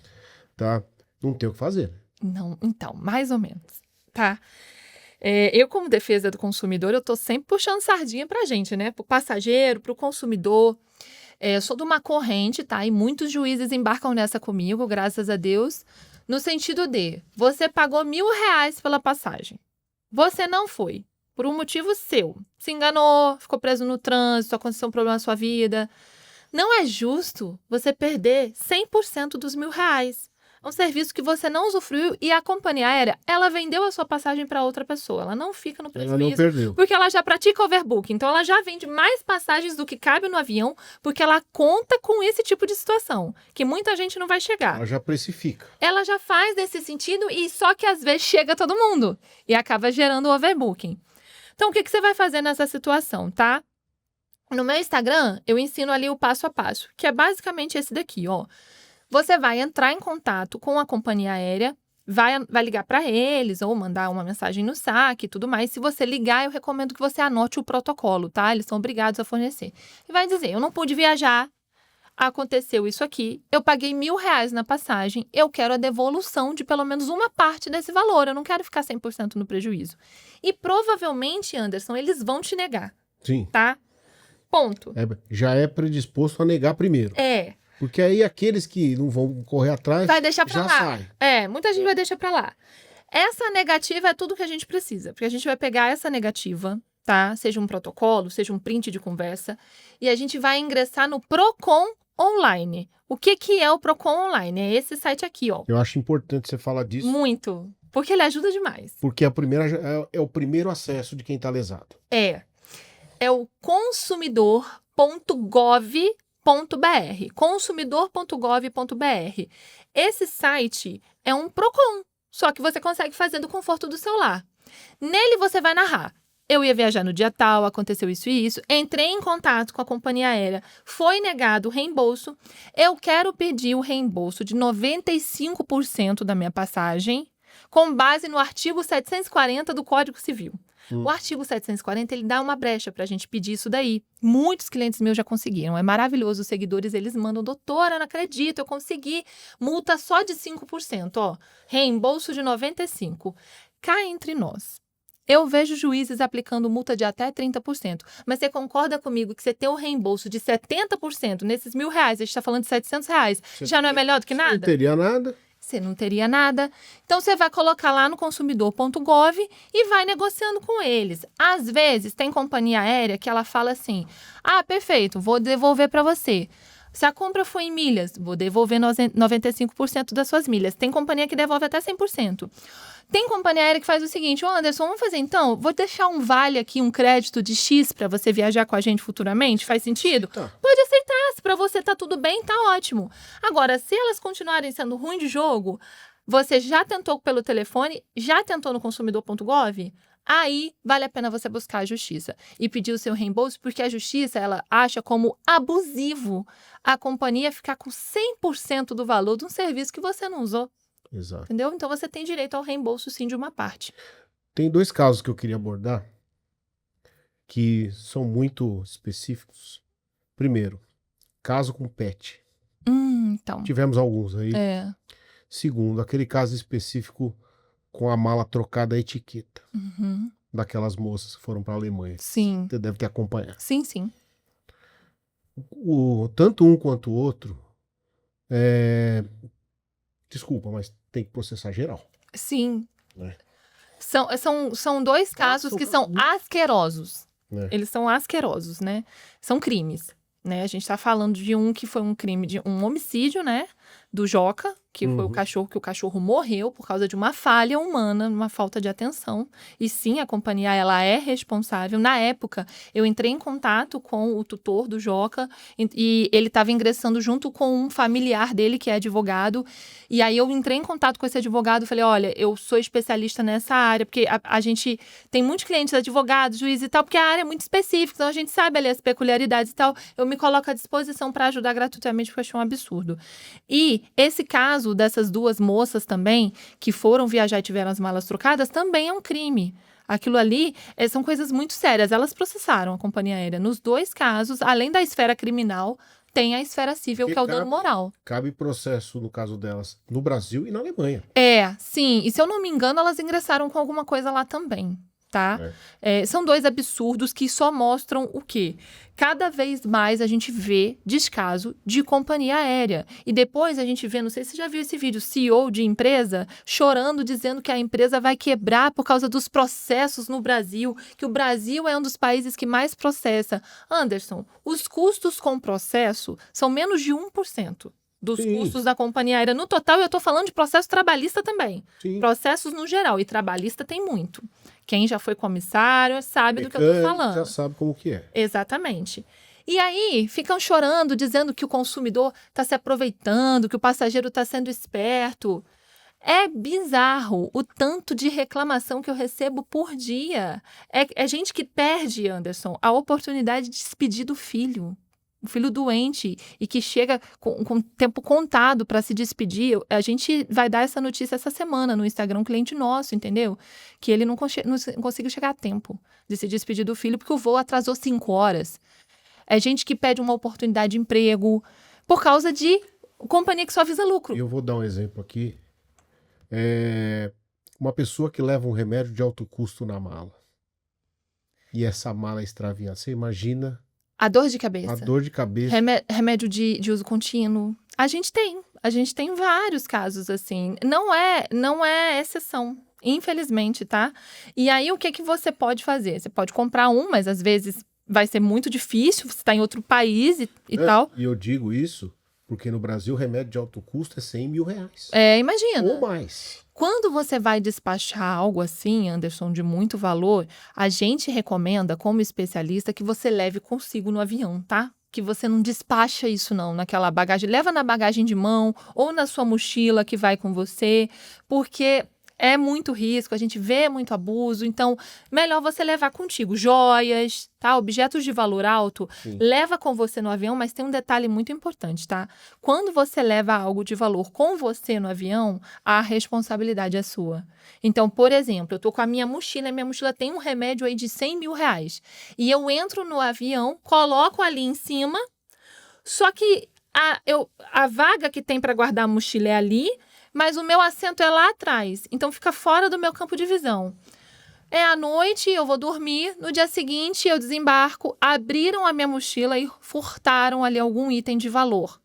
tá? Não tem o que fazer. Não, então, mais ou menos, tá? Eu, como defesa do consumidor, eu tô sempre puxando sardinha pra gente, né? Pro passageiro, pro consumidor. Eu sou de uma corrente, tá? E muitos juízes embarcam nessa comigo, graças a Deus, no sentido de, você pagou R$1.000 pela passagem. Você não foi, por um motivo seu. Se enganou, ficou preso no trânsito, aconteceu um problema na sua vida. Não é justo você perder 100% dos R$1.000. É um serviço que você não usufruiu e a companhia aérea, ela vendeu a sua passagem para outra pessoa. Ela não fica no Ela não prejuízo, perdeu. porque ela já pratica overbooking. Então, ela já vende mais passagens do que cabe no avião, porque ela conta com esse tipo de situação, que muita gente não vai chegar. Ela já precifica. Ela já faz nesse sentido e só que às vezes chega todo mundo e acaba gerando overbooking. Então, o que você vai fazer nessa situação, tá? No meu Instagram, eu ensino ali o passo a passo, que é basicamente esse daqui, ó. Você vai entrar em contato com a companhia aérea, vai ligar para eles ou mandar uma mensagem no saque e tudo mais. Se você ligar, eu recomendo que você anote o protocolo, tá? Eles são obrigados a fornecer. E vai dizer, eu não pude viajar, aconteceu isso aqui, eu paguei R$1.000 na passagem, eu quero a devolução de pelo menos uma parte desse valor, eu não quero ficar 100% no prejuízo. E provavelmente, Anderson, eles vão te negar, Sim. tá? Ponto. Já é predisposto a negar primeiro. Porque aí aqueles que não vão correr atrás Vai deixar pra já lá. sai. Muita gente vai deixar pra lá. Essa negativa é tudo que a gente precisa, porque a gente vai pegar essa negativa, tá? Seja um protocolo, seja um print de conversa, e a gente vai ingressar no Procon Online. O que é o Procon Online? É esse site aqui, ó. Eu acho importante você falar disso. Muito. Porque ele ajuda demais. Porque é o primeiro acesso de quem está lesado. É o consumidor.gov.br. Consumidor.gov.br. Esse site é um Procon, só que você consegue fazer do conforto do seu lar. Nele você vai narrar. Eu ia viajar no dia tal, aconteceu isso e isso, entrei em contato com a companhia aérea, foi negado o reembolso, eu quero pedir o reembolso de 95% da minha passagem, com base no artigo 740 do Código Civil. O artigo 740, ele dá uma brecha para a gente pedir isso daí. Muitos clientes meus já conseguiram. É maravilhoso. Os seguidores, eles mandam, doutora, não acredito, eu consegui. Multa só de 5%, ó. Reembolso de 95%. Cá entre nós. Eu vejo juízes aplicando multa de até 30%. Mas você concorda comigo que você ter o reembolso de 70% nesses R$1.000, a gente está falando de R$700, já não é melhor do que nada? Não teria nada. Você não teria nada. Então, você vai colocar lá no consumidor.gov e vai negociando com eles. Às vezes, tem companhia aérea que ela fala assim, perfeito, vou devolver para você. Se a compra foi em milhas, vou devolver 95% das suas milhas. Tem companhia que devolve até 100%. Tem companhia aérea que faz o seguinte, Anderson, vamos fazer então? Vou deixar um vale aqui, um crédito de X para você viajar com a gente futuramente? Faz sentido? Tá. Pode aceitar, se para você tá tudo bem, tá ótimo. Agora, se elas continuarem sendo ruim de jogo, você já tentou pelo telefone, já tentou no consumidor.gov? Aí vale a pena você buscar a justiça e pedir o seu reembolso, porque a justiça, ela acha como abusivo a companhia ficar com 100% do valor de um serviço que você não usou. Exato. Entendeu? Então, você tem direito ao reembolso, sim, de uma parte. Tem dois casos que eu queria abordar que são muito específicos. Primeiro, caso com pet. Então. Tivemos alguns aí. Segundo, aquele caso específico com a mala trocada a etiqueta. Daquelas moças que foram para a Alemanha. Sim. Você deve ter acompanhado. Sim, sim. Tanto um quanto o outro, Desculpa, mas tem que processar geral. Sim. Né? São dois casos que são asquerosos. Né? Eles são asquerosos, né? São crimes, né? A gente tá falando de um que foi um crime de um homicídio, né? Do Joca, que foi o cachorro morreu por causa de uma falha humana, uma falta de atenção. E sim, a companhia, ela é responsável. Na época, eu entrei em contato com o tutor do Joca e ele estava ingressando junto com um familiar dele, que é advogado. E aí eu entrei em contato com esse advogado e falei, olha, eu sou especialista nessa área, porque a gente tem muitos clientes advogados, juízes e tal, porque a área é muito específica, então a gente sabe ali as peculiaridades e tal. Eu me coloco à disposição para ajudar gratuitamente, porque eu achei um absurdo. E esse caso dessas duas moças também, que foram viajar e tiveram as malas trocadas, também é um crime. Aquilo ali são coisas muito sérias. Elas processaram a companhia aérea. Nos dois casos, além da esfera criminal, tem a esfera civil, que é o dano moral. Cabe processo, no caso delas, no Brasil e na Alemanha. Sim. E se eu não me engano, elas ingressaram com alguma coisa lá também. Tá? São dois absurdos que só mostram o quê? Cada vez mais a gente vê descaso de companhia aérea. E depois a gente vê, não sei se você já viu esse vídeo, CEO de empresa chorando, dizendo que a empresa vai quebrar por causa dos processos no Brasil, que o Brasil é um dos países que mais processa. Anderson, os custos com processo são menos de 1%. Dos custos da companhia aérea. No total, eu estou falando de processo trabalhista também. Sim. Processos no geral. E trabalhista tem muito. Quem já foi comissário sabe do que eu estou falando. Já sabe como que é. Exatamente. E aí, ficam chorando, dizendo que o consumidor está se aproveitando, que o passageiro está sendo esperto. É bizarro o tanto de reclamação que eu recebo por dia. É gente que perde, Anderson, a oportunidade de despedir do filho. O filho doente e que chega com tempo contado para se despedir. A gente vai dar essa notícia essa semana no Instagram, um cliente nosso, entendeu? Que ele não conseguiu chegar a tempo de se despedir do filho porque o voo atrasou 5 horas. É gente que pede uma oportunidade de emprego por causa de companhia que só visa lucro. Eu vou dar um exemplo aqui. Uma pessoa que leva um remédio de alto custo na mala. E essa mala extraviada. Você imagina... A dor de cabeça. A dor de cabeça. Remédio de uso contínuo. A gente tem vários casos assim. Não é exceção, infelizmente, tá? E aí, o que você pode fazer? Você pode comprar um, mas às vezes vai ser muito difícil, você está em outro país e tal. E eu digo isso porque no Brasil, remédio de alto custo é 100 mil reais. Imagina. Ou mais. Quando você vai despachar algo assim, Anderson, de muito valor, a gente recomenda, como especialista, que você leve consigo no avião, tá? Que você não despacha isso não, naquela bagagem. Leva na bagagem de mão ou na sua mochila que vai com você, porque é muito risco, a gente vê muito abuso, então melhor você levar contigo joias, tá? Objetos de valor alto, leva com você no avião, mas tem um detalhe muito importante, tá? Quando você leva algo de valor com você no avião, a responsabilidade é sua. Então, por exemplo, eu tô com a minha mochila tem um remédio aí de 100 mil reais, e eu entro no avião, coloco ali em cima, só que a vaga que tem para guardar a mochila é ali, mas o meu assento é lá atrás, então fica fora do meu campo de visão. É à noite, eu vou dormir, no dia seguinte eu desembarco, abriram a minha mochila e furtaram ali algum item de valor.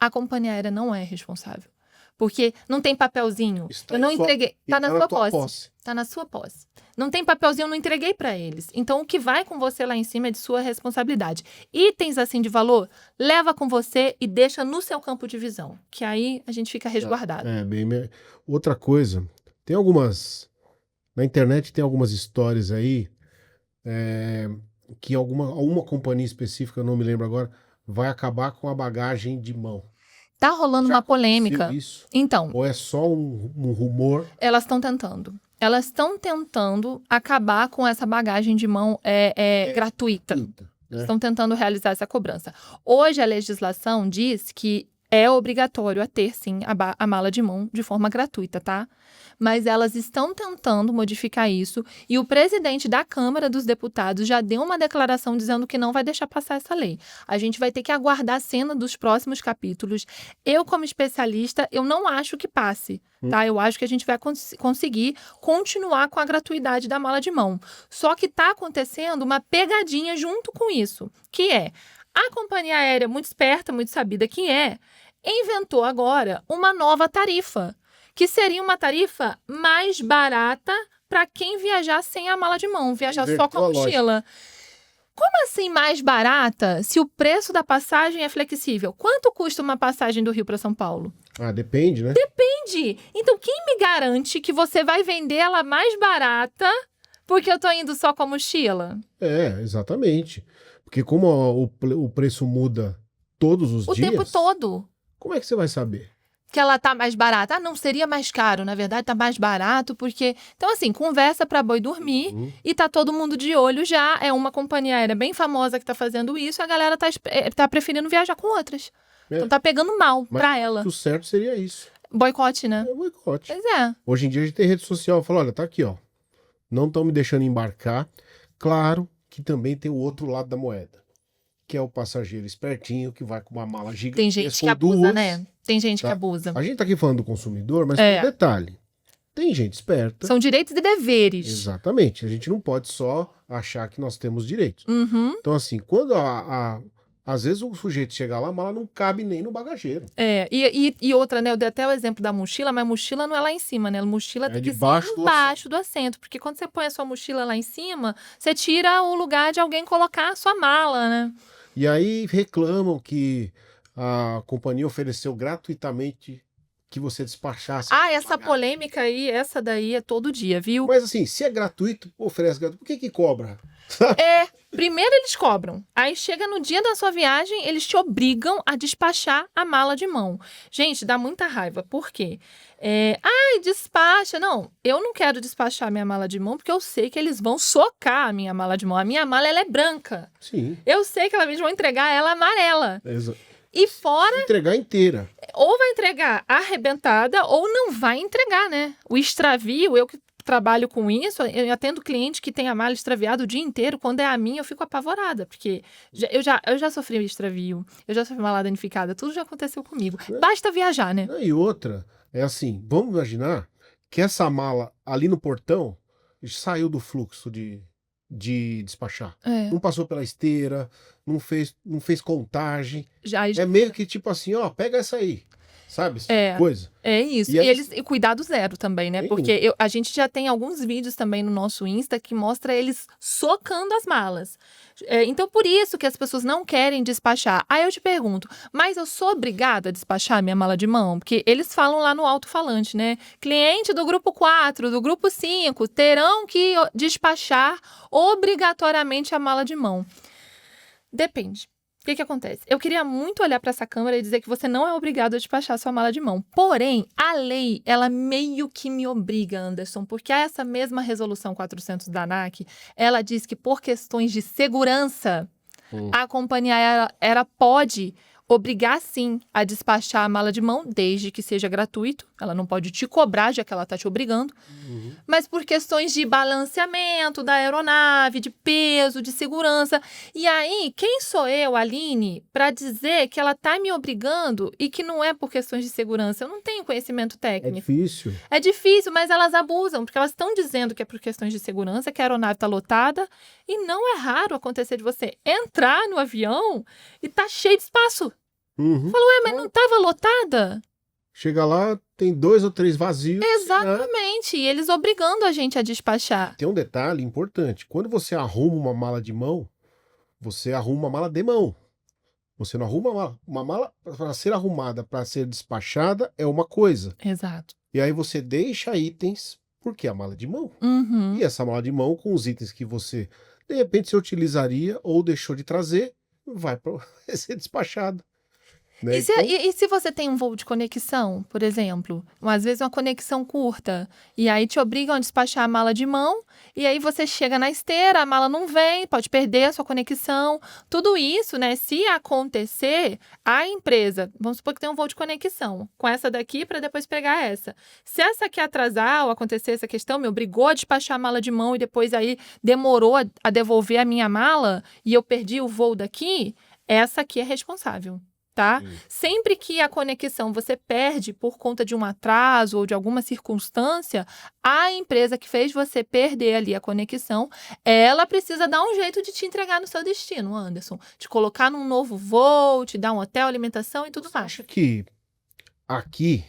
A companhia aérea não é responsável, porque não tem papelzinho, eu não entreguei, tá na sua posse. Tá na sua posse. Não tem papelzinho, eu não entreguei para eles. Então, o que vai com você lá em cima é de sua responsabilidade. Itens assim de valor, leva com você e deixa no seu campo de visão, que aí a gente fica resguardado. Outra coisa, tem algumas... Na internet tem algumas histórias aí que alguma companhia específica, eu não me lembro agora, vai acabar com a bagagem de mão. Tá rolando uma polêmica. Isso? Então. Ou é só um rumor? Elas estão tentando. Elas estão tentando acabar com essa bagagem de mão gratuita. Estão tentando realizar essa cobrança. Hoje, a legislação diz que é obrigatório a ter, sim, a mala de mão de forma gratuita, tá? Mas elas estão tentando modificar isso e o presidente da Câmara dos Deputados já deu uma declaração dizendo que não vai deixar passar essa lei. A gente vai ter que aguardar a cena dos próximos capítulos. Eu, como especialista, eu não acho que passe, tá? Eu acho que a gente vai conseguir continuar com a gratuidade da mala de mão. Só que está acontecendo uma pegadinha junto com isso, que é a companhia aérea muito esperta, muito sabida que inventou agora uma nova tarifa, que seria uma tarifa mais barata para quem viajar sem a mala de mão, viajar só com a Inverteu a mochila. Como assim mais barata se o preço da passagem é flexível? Quanto custa uma passagem do Rio para São Paulo? Ah, depende, né? Depende. Então, quem me garante que você vai vender ela mais barata porque eu tô indo só com a mochila? Exatamente. Porque como o preço muda todos os O dias, tempo todo. como é que você vai saber? Que ela tá mais barata. Ah, não, seria mais caro. Na verdade, tá mais barato porque... Então, assim, conversa pra boi dormir e tá todo mundo de olho já. É uma companhia aérea bem famosa que tá fazendo isso. A galera tá preferindo viajar com outras. Então tá pegando mal Mas pra ela. o certo seria isso. Boicote, né? É boicote. Pois é. Hoje em dia a gente tem rede social, fala, olha, tá aqui, ó. Não estão me deixando embarcar. Claro que também tem o outro lado da moeda, que é o passageiro espertinho que vai com uma mala gigante. Tem gente que abusa, né? Tem gente que abusa. A gente tá aqui falando do consumidor, mas tem um detalhe. Tem gente esperta. São direitos e deveres. Exatamente. A gente não pode só achar que nós temos direitos. Uhum. Então, assim, quando às vezes o sujeito chega lá, a mala não cabe nem no bagageiro. E outra, né? Eu dei até o exemplo da mochila, mas a mochila não é lá em cima, né? A mochila tem que ser embaixo do assento. Porque quando você põe a sua mochila lá em cima, você tira o lugar de alguém colocar a sua mala, né? E aí reclamam que a companhia ofereceu gratuitamente que você despachasse. Essa polêmica aí, essa daí é todo dia, viu? Mas assim, se é gratuito, oferece gratuito, por que cobra? Primeiro eles cobram. Aí chega no dia da sua viagem, eles te obrigam a despachar a mala de mão. Gente, dá muita raiva. Por quê? Despacha. Não, eu não quero despachar minha mala de mão porque eu sei que eles vão socar a minha mala de mão. A minha mala, ela é branca. Sim. Eu sei que eles vão entregar ela amarela. E fora... Entregar inteira. Ou vai entregar arrebentada ou não vai entregar, né? O extravio, eu que trabalho com isso, eu atendo cliente que tem a mala extraviada o dia inteiro. Quando é a minha, eu fico apavorada, porque eu já sofri extravio, eu já sofri mala danificada, tudo já aconteceu comigo. Basta viajar, né? E outra, é assim, vamos imaginar que essa mala ali no portão saiu do fluxo de despachar. Não passou pela esteira, não fez contagem. É meio que tipo assim, ó, pega essa aí. Sabe? Coisa. É isso. E cuidado zero também, né? Porque a gente já tem alguns vídeos também no nosso Insta que mostra eles socando as malas. Então, por isso que as pessoas não querem despachar. Aí eu te pergunto, mas eu sou obrigada a despachar minha mala de mão? Porque eles falam lá no alto-falante, né? Cliente do grupo 4, do grupo 5, terão que despachar obrigatoriamente a mala de mão. Depende. O que acontece? Eu queria muito olhar para essa câmera e dizer que você não é obrigado a despachar sua mala de mão. Porém, a lei, ela meio que me obriga, Anderson, porque essa mesma resolução 400 da ANAC, ela diz que por questões de segurança, a companhia aérea pode obrigar, sim, a despachar a mala de mão, desde que seja gratuito. Ela não pode te cobrar, já que ela está te obrigando. Mas por questões de balanceamento da aeronave, de peso, de segurança. E aí, quem sou eu, Aline, para dizer que ela está me obrigando e que não é por questões de segurança? Eu não tenho conhecimento técnico. É difícil. É difícil, mas elas abusam, porque elas estão dizendo que é por questões de segurança, que a aeronave está lotada. E não é raro acontecer de você entrar no avião e tá cheio de espaço. Falou, mas não estava lotada? Chega lá, tem 2 ou 3 vazios. Exatamente, e eles obrigando a gente a despachar. Tem um detalhe importante. Quando você arruma uma mala de mão, você arruma uma mala de mão. Você não arruma uma mala para ser arrumada, para ser despachada, é uma coisa. Exato. E aí você deixa itens, porque é a mala de mão. E essa mala de mão, com os itens que você, de repente, se utilizaria ou deixou de trazer, vai para ser despachado. Né? E se você tem um voo de conexão, por exemplo, às vezes uma conexão curta, e aí te obrigam a despachar a mala de mão, e aí você chega na esteira, a mala não vem, pode perder a sua conexão. Tudo isso, né? Se acontecer, a empresa, vamos supor que tem um voo de conexão, com essa daqui para depois pegar essa. Se essa aqui atrasar ou acontecer essa questão, me obrigou a despachar a mala de mão e depois aí demorou a devolver a minha mala e eu perdi o voo daqui, essa aqui é responsável. tá? Sempre que a conexão você perde por conta de um atraso ou de alguma circunstância, a empresa que fez você perder ali a conexão, ela precisa dar um jeito de te entregar no seu destino, Anderson. Te colocar num novo voo, te dar um hotel, alimentação e tudo Você mais. acha que aqui,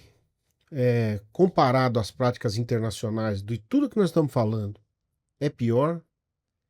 comparado às práticas internacionais de tudo que nós estamos falando, é pior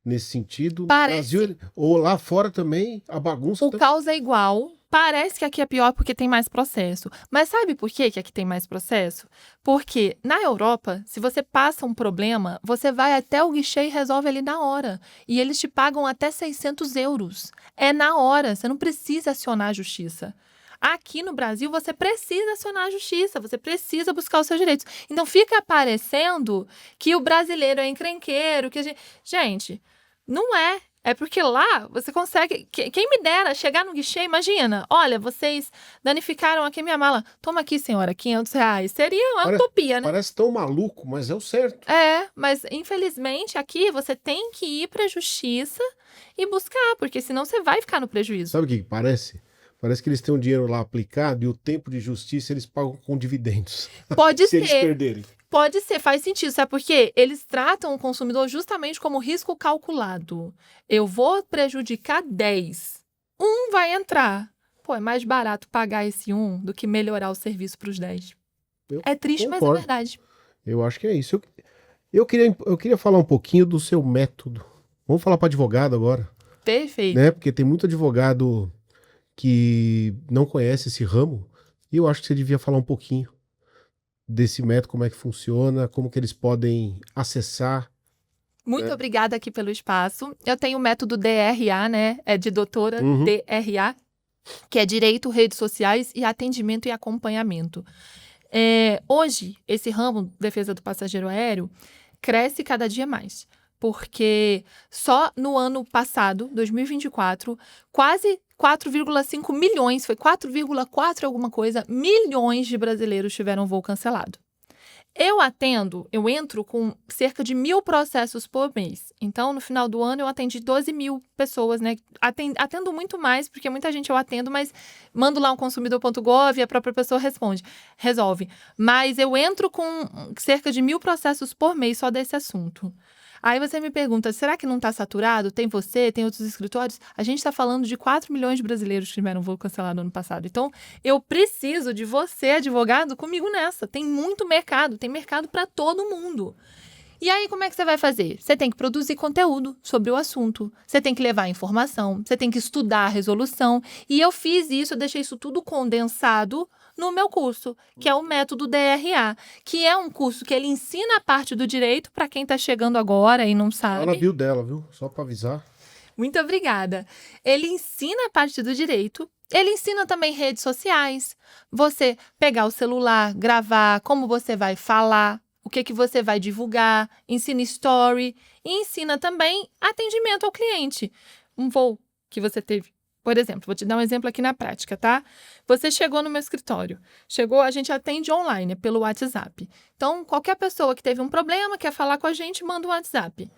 nesse sentido? Parece. Brasil, ou lá fora também, a bagunça... O caos é igual. Parece que aqui é pior porque tem mais processo. Mas sabe por que aqui tem mais processo? Porque na Europa, se você passa um problema, você vai até o guichê e resolve ali na hora. E eles te pagam até 600 euros. É na hora, você não precisa acionar a justiça. Aqui no Brasil, você precisa acionar a justiça, você precisa buscar os seus direitos. Então, fica parecendo que o brasileiro é encrenqueiro, que a gente... Gente, não é. É porque lá você consegue... Quem me dera chegar no guichê, imagina. Olha, vocês danificaram aqui minha mala. Toma aqui, senhora, R$ 500. Seria uma utopia, né? Parece tão maluco, mas é o certo. Mas infelizmente aqui você tem que ir para a justiça e buscar, porque senão você vai ficar no prejuízo. Sabe o que parece? Parece que eles têm um dinheiro lá aplicado e o tempo de justiça eles pagam com dividendos. Pode Se eles ser. perderem. Pode ser, faz sentido. Sabe por quê? Eles tratam o consumidor justamente como risco calculado. Eu vou prejudicar 10. Um vai entrar. Pô, é mais barato pagar esse do que melhorar o serviço para os 10. É triste, mas é concordo. verdade. Eu acho que é isso. Eu queria falar um pouquinho do seu método. Vamos falar para advogado agora, Perfeito. né? Porque tem muito advogado que não conhece esse ramo e eu acho que você devia falar um pouquinho desse método, como é que funciona, como que eles podem acessar. Muito obrigada aqui pelo espaço. Eu tenho o método DRA, né? É de doutora DRA, que é Direito, Redes Sociais e Atendimento e Acompanhamento. Hoje, esse ramo, defesa do passageiro aéreo, cresce cada dia mais. Porque só no ano passado, 2024, quase 4,5 milhões, foi 4,4 alguma coisa, milhões de brasileiros tiveram voo cancelado. Eu entro com cerca de 1.000 processos por mês. Então, no final do ano, eu atendi 12.000 pessoas, né? Atendo muito mais, porque muita gente eu atendo, mas mando lá um consumidor.gov e a própria pessoa resolve. Mas eu entro com cerca de 1.000 processos por mês só desse assunto. Aí você me pergunta, será que não está saturado? Tem você, tem outros escritórios? A gente está falando de 4 milhões de brasileiros que tiveram voo cancelado no ano passado. Então, eu preciso de você, advogado, comigo nessa. Tem muito mercado, tem mercado para todo mundo. E aí, como é que você vai fazer? Você tem que produzir conteúdo sobre o assunto. Você tem que levar informação, você tem que estudar a resolução. E eu fiz isso, eu deixei isso tudo condensado no meu curso, que é o método DRA, que é um curso que ele ensina a parte do direito para quem está chegando agora e não sabe. Ela viu dela, viu? Só para avisar. Muito obrigada. Ele ensina a parte do direito, ele ensina também redes sociais, você pegar o celular, gravar, como você vai falar, o que você vai divulgar, ensina story e ensina também atendimento ao cliente. Um voo que você teve. Por exemplo, vou te dar um exemplo aqui na prática, tá? Você chegou no meu escritório. A gente atende online, pelo WhatsApp. Então, qualquer pessoa que teve um problema, quer falar com a gente, manda um WhatsApp.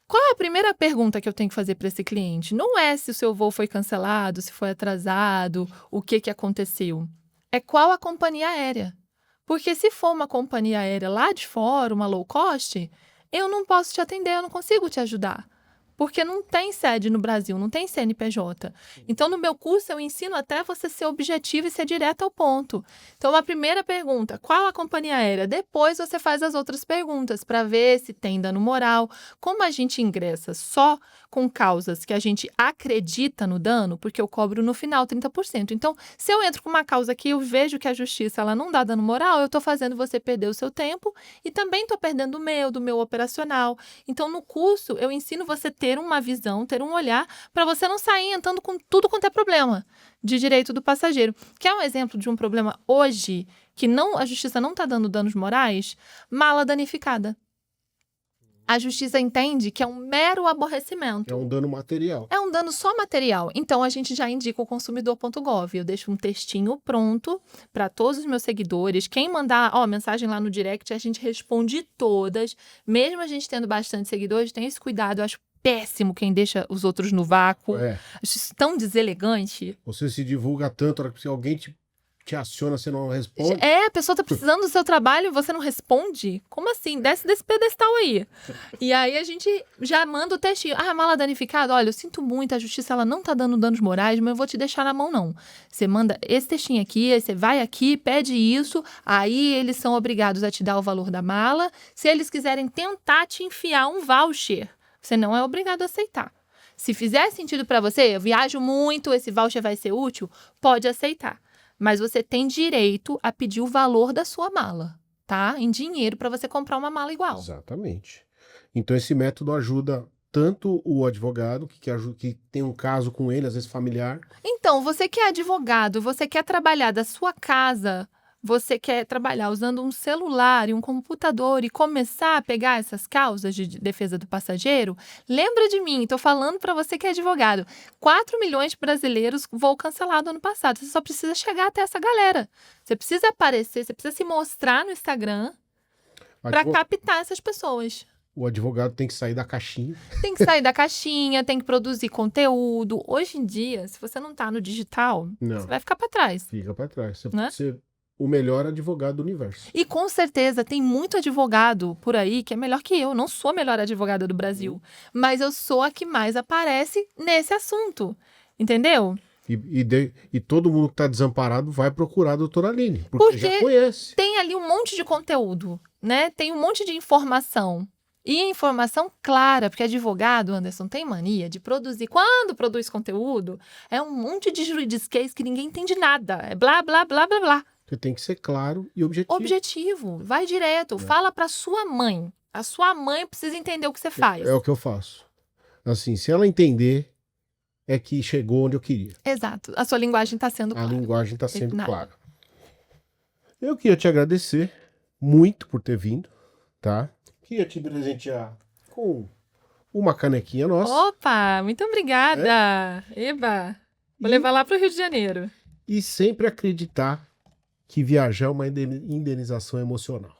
Qual é a primeira pergunta que eu tenho que fazer para esse cliente? Não é se o seu voo foi cancelado, se foi atrasado, o que aconteceu. É qual a companhia aérea. Porque se for uma companhia aérea lá de fora, uma low cost, eu não posso te atender, eu não consigo te ajudar. Porque não tem sede no Brasil, não tem CNPJ. Então, no meu curso, eu ensino até você ser objetivo e ser direto ao ponto. Então, a primeira pergunta, qual a companhia aérea? Depois você faz as outras perguntas para ver se tem dano moral. Como a gente ingressa só com causas que a gente acredita no dano, porque eu cobro no final 30%. Então, se eu entro com uma causa que eu vejo que a justiça ela não dá dano moral, eu estou fazendo você perder o seu tempo e também estou perdendo do meu operacional. Então, no curso, eu ensino você ter uma visão, ter um olhar, para você não sair entrando com tudo quanto é problema de direito do passageiro. Quer um exemplo de um problema hoje que a justiça não está dando danos morais? Mala danificada. A justiça entende que é um mero aborrecimento. É um dano material. É um dano só material. Então, a gente já indica o consumidor.gov. Eu deixo um textinho pronto para todos os meus seguidores. Quem mandar mensagem lá no direct, a gente responde todas. Mesmo a gente tendo bastante seguidores, tem esse cuidado. Eu acho péssimo quem deixa os outros no vácuo. É. Acho isso tão deselegante. Você se divulga tanto, se alguém te aciona, você não responde. A pessoa tá precisando do seu trabalho e você não responde? Como assim? Desce desse pedestal aí. E aí a gente já manda o textinho. A mala danificada, olha, eu sinto muito, a justiça ela não tá dando danos morais, mas eu vou te deixar na mão não. Você manda esse textinho aqui, aí você vai aqui, pede isso, aí eles são obrigados a te dar o valor da mala. Se eles quiserem tentar te enfiar um voucher, você não é obrigado a aceitar. Se fizer sentido para você, eu viajo muito, esse voucher vai ser útil, pode aceitar. Mas você tem direito a pedir o valor da sua mala, tá? Em dinheiro para você comprar uma mala igual. Exatamente. Então esse método ajuda tanto o advogado, que tem um caso com ele, às vezes familiar. Então, você que é advogado, você quer trabalhar da sua casa, você quer trabalhar usando um celular e um computador e começar a pegar essas causas de defesa do passageiro, lembra de mim, tô falando para você que é advogado. 4 milhões de brasileiros voo cancelado ano passado. Você só precisa chegar até essa galera. Você precisa aparecer, você precisa se mostrar no Instagram para captar essas pessoas. O advogado tem que sair da caixinha. Tem que sair da caixinha, tem que produzir conteúdo. Hoje em dia, se você não tá no digital, você vai ficar para trás. Fica para trás. Você né? pode ser o melhor advogado do universo. E com certeza tem muito advogado por aí que é melhor que eu. Eu não sou a melhor advogada do Brasil, mas eu sou a que mais aparece nesse assunto. Entendeu? E todo mundo que está desamparado vai procurar a doutora Aline, porque já conhece. Tem ali um monte de conteúdo, né? Tem um monte de informação. E informação clara, porque advogado, Anderson, tem mania de produzir. Quando produz conteúdo, é um monte de juridiquês que ninguém entende nada. É blá, blá, blá, blá, blá. Você tem que ser claro e objetivo. Objetivo. Vai direto. Fala para sua mãe. A sua mãe precisa entender o que você faz. É o que eu faço. Assim, se ela entender, é que chegou onde eu queria. Exato. A sua linguagem está sendo clara. A linguagem está sendo clara. Eu queria te agradecer muito por ter vindo, tá? Queria te presentear com uma canequinha nossa. Opa, muito obrigada. Eba, vou levar lá para o Rio de Janeiro. E sempre acreditar que viajar é uma indenização emocional.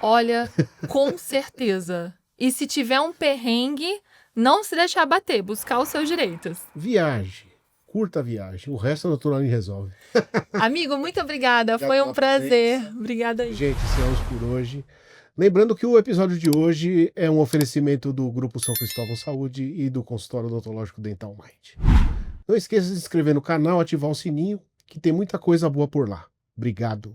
Olha, com certeza. E se tiver um perrengue, não se deixar bater, buscar os seus direitos. Viaje. Curta a viagem. O resto a doutora Aline resolve. Amigo, muito obrigada. Foi um prazer. Obrigada aí. Gente, encerramos por hoje. Lembrando que o episódio de hoje é um oferecimento do Grupo São Cristóvão Saúde e do Consultório Odontológico Dental Mind. Não esqueça de se inscrever no canal, ativar o sininho, que tem muita coisa boa por lá. Obrigado.